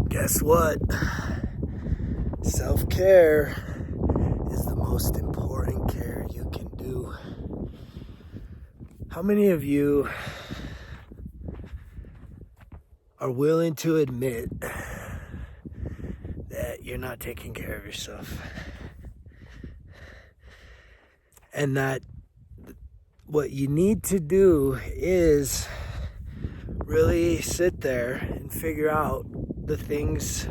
Guess what? Self-care is the most important care you can do. How many of you are willing to admit that you're not taking care of yourself? And that what you need to do is really sit there and figure out the things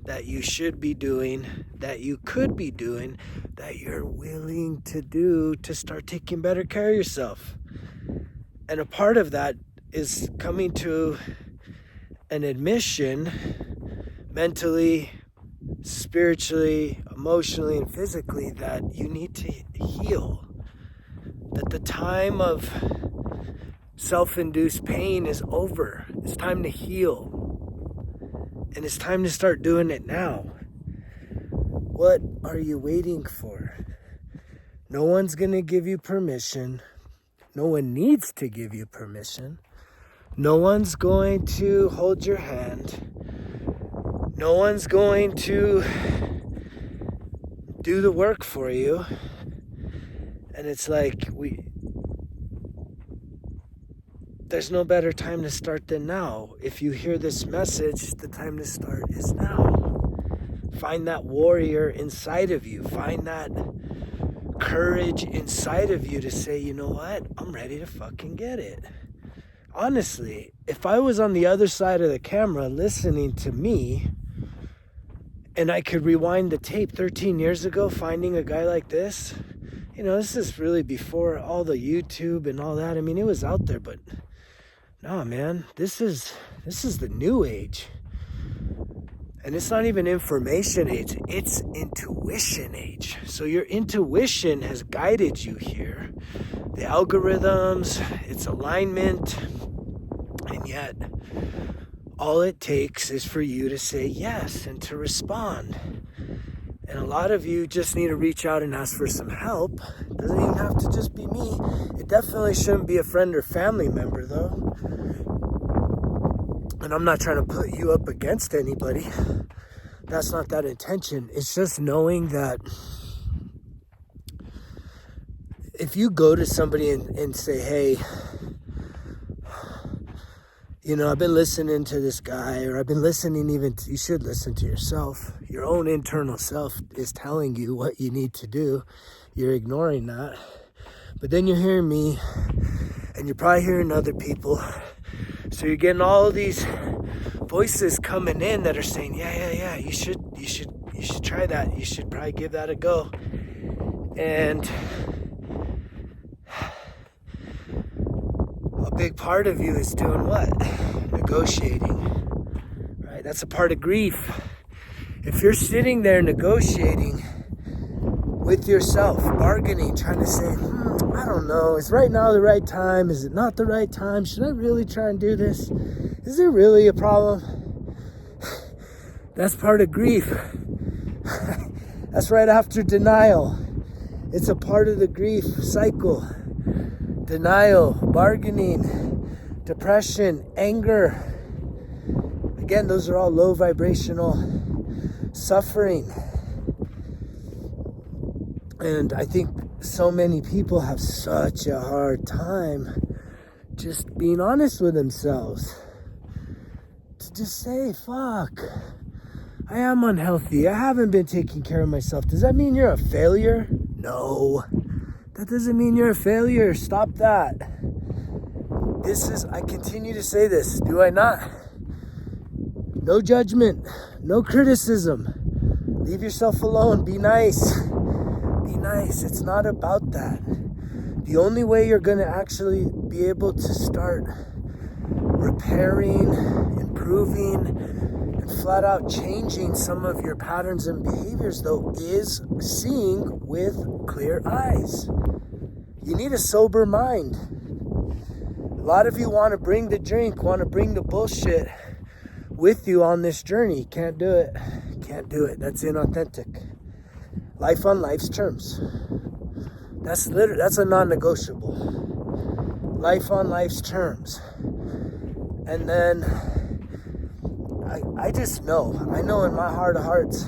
that you should be doing, that you could be doing, that you're willing to do to start taking better care of yourself. And a part of that is coming to an admission mentally, spiritually, emotionally, and physically that you need to heal. That the time of self-induced pain is over. It's time to heal. And it's time to start doing it now. What are you waiting for? No one's going to give you permission. No one needs to give you permission. No one's going to hold your hand. No one's going to do the work for you. And it's like there's no better time to start than now. If you hear this message, the time to start is now. Find that warrior inside of you. Find that courage inside of you to say, you know what? I'm ready to fucking get it. Honestly, if I was on the other side of the camera listening to me, and I could rewind the tape 13 years ago, finding a guy like this, this is really before all the YouTube and all that. I mean, it was out there, but no, man, this is the new age. And it's not even information age, it's intuition age. So your intuition has guided you here. The algorithms, its alignment, and yet all it takes is for you to say yes and to respond. And a lot of you just need to reach out and ask for some help. It doesn't even have to just be me. It definitely shouldn't be a friend or family member, though. And I'm not trying to put you up against anybody. That's not that intention. It's just knowing that if you go to somebody and say, hey, I've been listening to this guy, or I've been listening you should listen to yourself. Your own internal self is telling you what you need to do. You're ignoring that. But then you're hearing me, and you're probably hearing other people. So you're getting all of these voices coming in that are saying, yeah, you should try that. You should probably give that a go. And a big part of you is doing what? Negotiating, right? That's a part of grief. If you're sitting there negotiating with yourself, bargaining, trying to say, I don't know, is right now the right time? Is it not the right time? Should I really try and do this? Is there really a problem? That's part of grief. That's right after denial. It's a part of the grief cycle. Denial, bargaining, depression, anger. Again, those are all low vibrational suffering. And I think so many people have such a hard time just being honest with themselves. To just say, fuck, I am unhealthy. I haven't been taking care of myself. Does that mean you're a failure? No. That doesn't mean you're a failure. Stop that. I continue to say this, do I not? No judgment, no criticism. Leave yourself alone, be nice. Be nice, it's not about that. The only way you're gonna actually be able to start repairing, improving, and flat out changing some of your patterns and behaviors, though, is seeing with clear eyes. You need a sober mind. A lot of you want to bring the drink, want to bring the bullshit with you on this journey. Can't do it. Can't do it. That's inauthentic. Life on life's terms. That's a non-negotiable. Life on life's terms. And then I just know. I know in my heart of hearts,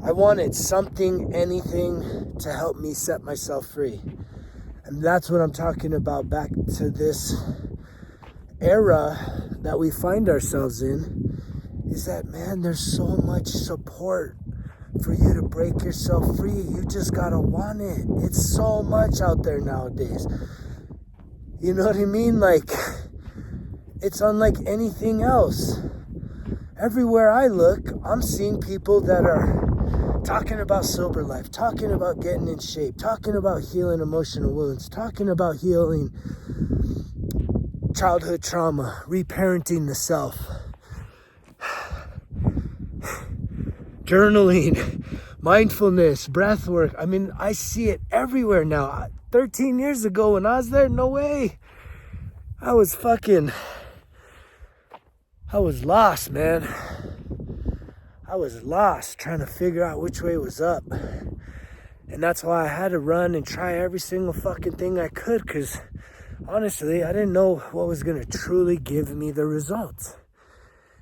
I wanted something, anything to help me set myself free. And that's what I'm talking about, back to this era that we find ourselves in, is that, man, there's so much support for you to break yourself free. You just gotta want it. It's so much out there nowadays. You know what I mean? Like, it's unlike anything else. Everywhere I look, I'm seeing people that are talking about sober life, talking about getting in shape, talking about healing emotional wounds, talking about healing childhood trauma, reparenting the self, journaling, mindfulness, breath work. I mean, I see it everywhere now. 13 years ago when I was there, no way. I was lost, man. I was lost trying to figure out which way was up. And that's why I had to run and try every single fucking thing I could, because honestly, I didn't know what was going to truly give me the results.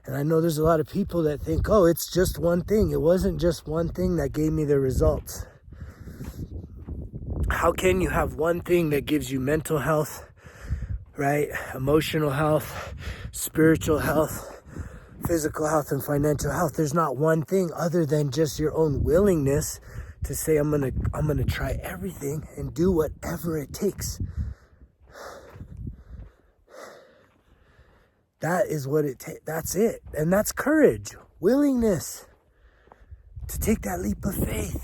And I know there's a lot of people that think, oh, it's just one thing. It wasn't just one thing that gave me the results. How can you have one thing that gives you mental health, right? Emotional health, spiritual health, physical health, and financial health? There's not one thing other than just your own willingness to say, I'm gonna try everything and do whatever it takes. That is what it takes. That's it. And that's courage, willingness to take that leap of faith,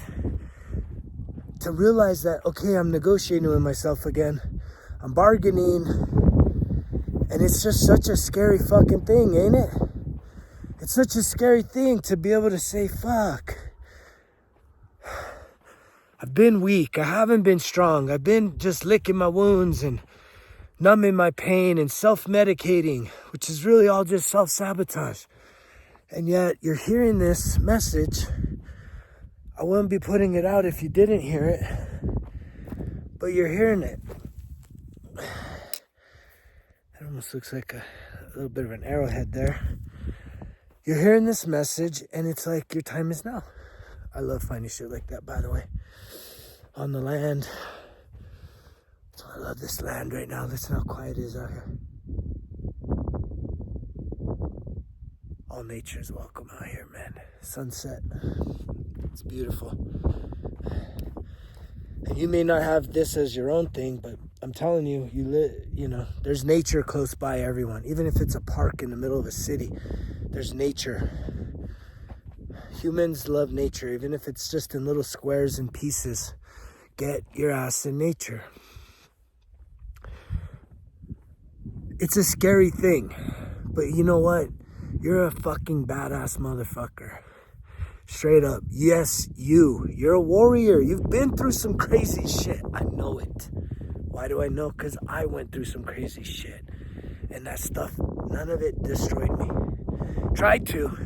to realize that, okay, I'm negotiating with myself again. I'm bargaining. And it's just such a scary fucking thing, ain't it? It's such a scary thing to be able to say, fuck. I've been weak. I haven't been strong. I've been just licking my wounds and numbing my pain and self-medicating, which is really all just self-sabotage. And yet you're hearing this message. I wouldn't be putting it out if you didn't hear it, but you're hearing it. It almost looks like a little bit of an arrowhead there. You're hearing this message and it's like, your time is now. I love finding shit like that, by the way. On the land. So I love this land right now. Listen how quiet it is out here. All nature is welcome out here, man. Sunset. It's beautiful. And you may not have this as your own thing, but I'm telling you, there's nature close by everyone. Even if it's a park in the middle of a city, there's nature. Humans love nature, even if it's just in little squares and pieces. Get your ass in nature. It's a scary thing, but you know what? You're a fucking badass motherfucker. Straight up. Yes, you're a warrior. You've been through some crazy shit. I know it. Why do I know? Because I went through some crazy shit. And that stuff, none of it destroyed me. Tried to.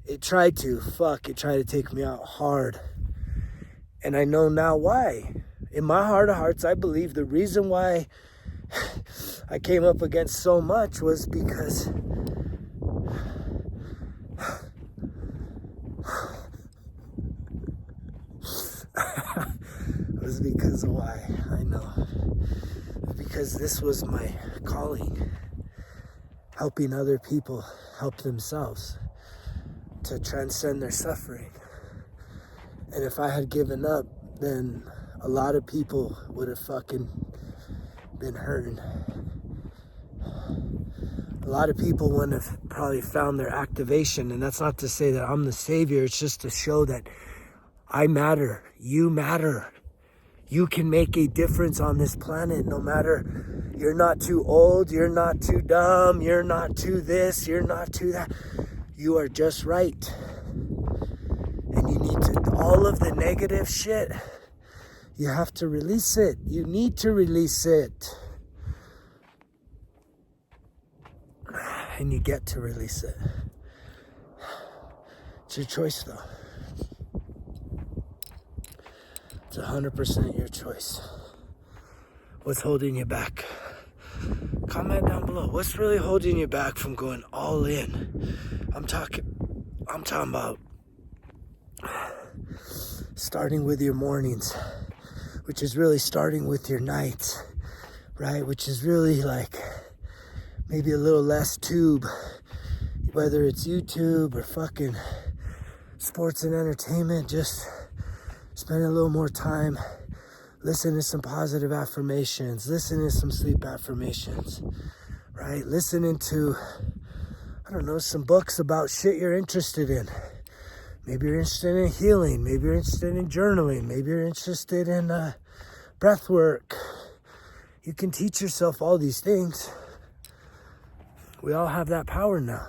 It tried to. Fuck, it tried to take me out hard. And I know now why. In my heart of hearts, I believe the reason why I came up against so much was because of why. I know. Because this was my calling. Helping other people help themselves to transcend their suffering. And if I had given up, then a lot of people would have fucking been hurting. A lot of people wouldn't have probably found their activation. And that's not to say that I'm the savior. It's just to show that I matter. You matter. You can make a difference on this planet no matter, you're not too old, you're not too dumb, you're not too this, you're not too that. You are just right. And you need to, all of the negative shit, you have to release it. You need to release it. And you get to release it. It's your choice though. It's 100% your choice. What's holding you back? Comment down below. What's really holding you back from going all in? I'm talking about starting with your mornings, which is really starting with your nights, right? Which is really like maybe a little less tube, whether it's YouTube or fucking sports and entertainment. Just spend a little more time. Listen to some positive affirmations. Listen to some sleep affirmations, right? Listening to, I don't know, some books about shit you're interested in. Maybe you're interested in healing. Maybe you're interested in journaling. Maybe you're interested in breath work. You can teach yourself all these things. We all have that power now.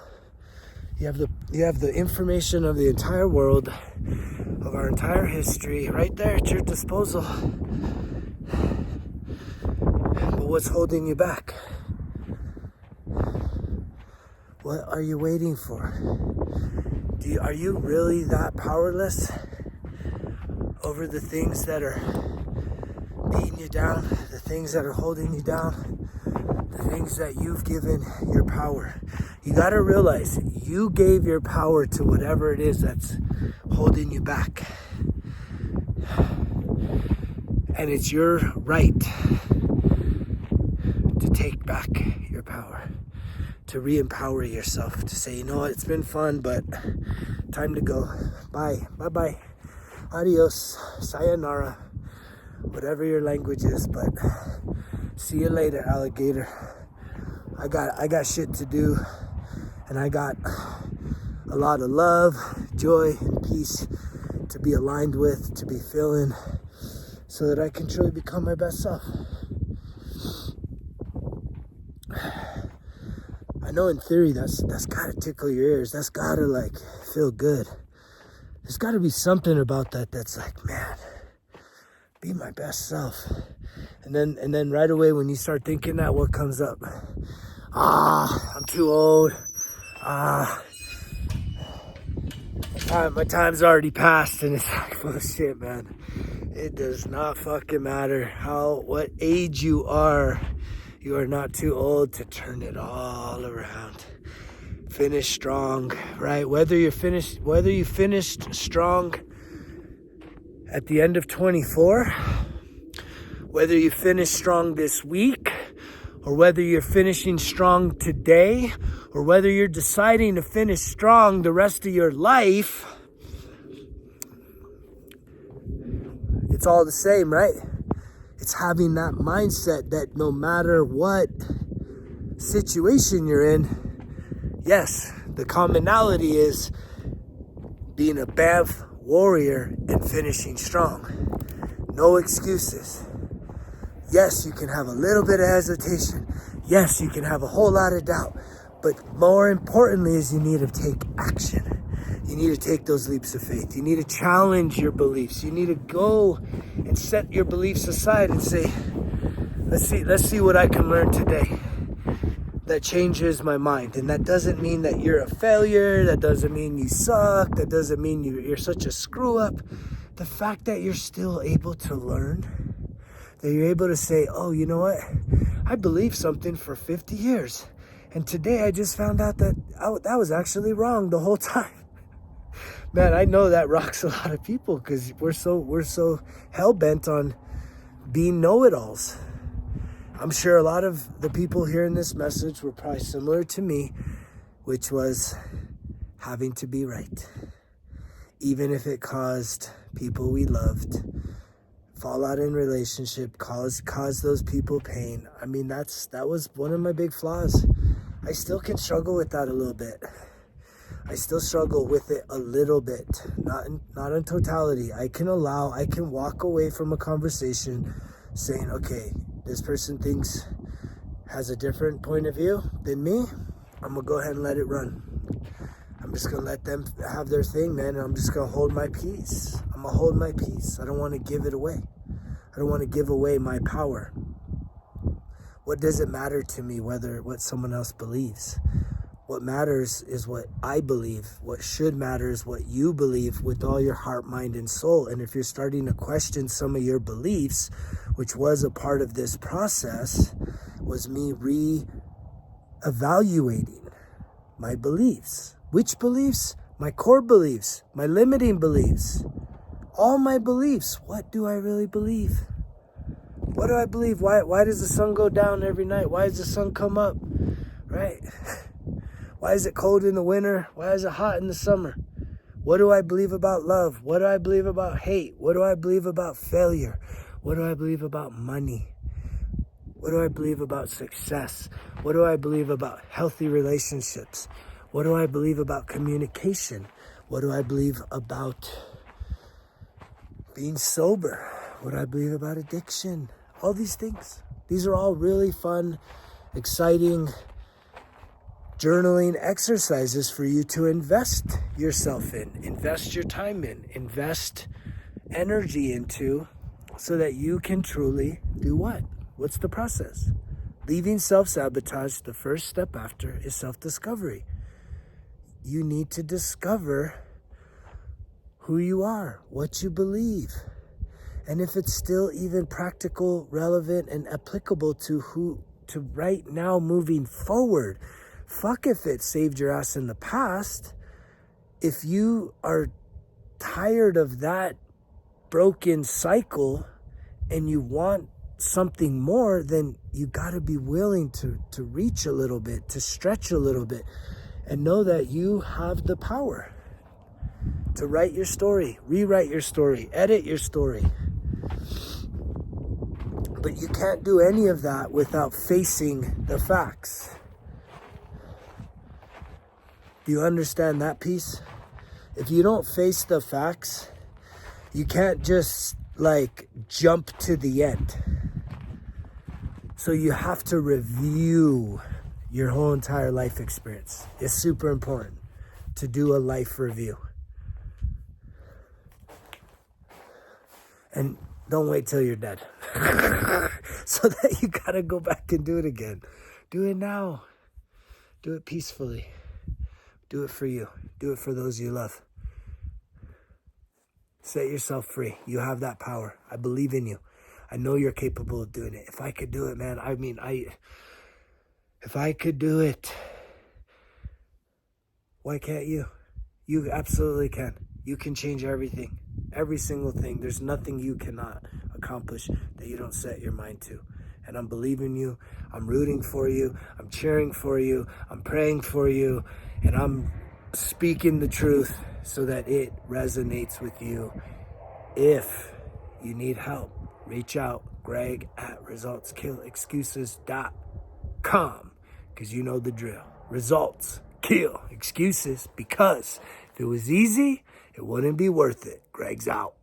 You have the information of the entire world, of our entire history, right there at your disposal. But what's holding you back? What are you waiting for? Are you really that powerless over the things that are beating you down, the things that are holding you down, the things that you've given your power? You got to realize you gave your power to whatever it is that's holding you back. And it's your right to take back your power, to re-empower yourself, to say, you know what, it's been fun, but time to go. Bye. Bye-bye. Adios. Sayonara. Whatever your language is, but see you later, alligator. I got shit to do, and I got a lot of love, joy, and peace to be aligned with, to be feeling, so that I can truly become my best self. I know in theory that's gotta tickle your ears. That's gotta like feel good. There's gotta be something about that that's like, man, be my best self. And then right away when you start thinking that, what comes up? I'm too old. My time's already passed, and it's like, bullshit, man. It does not fucking matter what age you are. You are not too old to turn it all around. Finish strong, right? Whether you finished strong at the end of 24, whether you finish strong this week, or whether you're finishing strong today, or whether you're deciding to finish strong the rest of your life, it's all the same, right? It's having that mindset that no matter what situation you're in, yes, the commonality is being a BAMF warrior and finishing strong. No excuses. Yes, you can have a little bit of hesitation. Yes, you can have a whole lot of doubt. But more importantly is you need to take action. You need to take those leaps of faith. You need to challenge your beliefs. You need to go and set your beliefs aside and say, let's see what I can learn today that changes my mind. And that doesn't mean that you're a failure. That doesn't mean you suck. That doesn't mean you're such a screw up. The fact that you're still able to learn, that you're able to say, oh, you know what? I believed something for 50 years. And today I just found out that that was actually wrong the whole time. Man, I know that rocks a lot of people because we're so hell-bent on being know-it-alls. I'm sure a lot of the people hearing this message were probably similar to me, which was having to be right. Even if it caused people we loved fallout in relationship, cause those people pain. I mean, that was one of my big flaws. I still can struggle with that a little bit. I still struggle with it a little bit, not in totality. I can walk away from a conversation saying, okay, this person has a different point of view than me. I'm gonna go ahead and let it run. I'm just gonna let them have their thing, man, and I'm just gonna hold my peace. I'm gonna hold my peace. I don't wanna give it away. I don't wanna give away my power. What does it matter to me what someone else believes? What matters is what I believe. What should matter is what you believe with all your heart, mind, and soul. And if you're starting to question some of your beliefs, which was a part of this process, was me re-evaluating my beliefs. Which beliefs? My core beliefs, my limiting beliefs, all my beliefs. What do I really believe? What do I believe? Why does the sun go down every night? Why does the sun come up? Right? Why is it cold in the winter? Why is it hot in the summer? What do I believe about love? What do I believe about hate? What do I believe about failure? What do I believe about money? What do I believe about success? What do I believe about healthy relationships? What do I believe about communication? What do I believe about being sober? What do I believe about addiction? All these things. These are all really fun, exciting journaling exercises for you to invest yourself in, invest your time in, invest energy into, so that you can truly do what? What's the process? Leaving self-sabotage, the first step after is self-discovery. You need to discover who you are, what you believe, and if it's still even practical, relevant, and applicable to right now moving forward. Fuck if it saved your ass in the past. If you are tired of that broken cycle and you want something more, then you got to be willing to reach a little bit, to stretch a little bit, and know that you have the power to write your story, rewrite your story, edit your story. But you can't do any of that without facing the facts. Do you understand that piece? If you don't face the facts, you can't just jump to the end. So you have to review your whole entire life experience. It's super important to do a life review. And don't wait till you're dead. So that you gotta go back and do it again. Do it now. Do it peacefully. Do it for you. Do it for those you love. Set yourself free. You have that power. I believe in you. I know you're capable of doing it. If I could do it, man, if I could do it, why can't you? You absolutely can. You can change everything. Every single thing. There's nothing you cannot accomplish that you don't set your mind to. And I'm believing you. I'm rooting for you. I'm cheering for you. I'm praying for you. And I'm speaking the truth so that it resonates with you. If you need help, reach out, greg@resultskillexcuses.com, because you know the drill. Results kill excuses, because if it was easy, it wouldn't be worth it. Greg's out.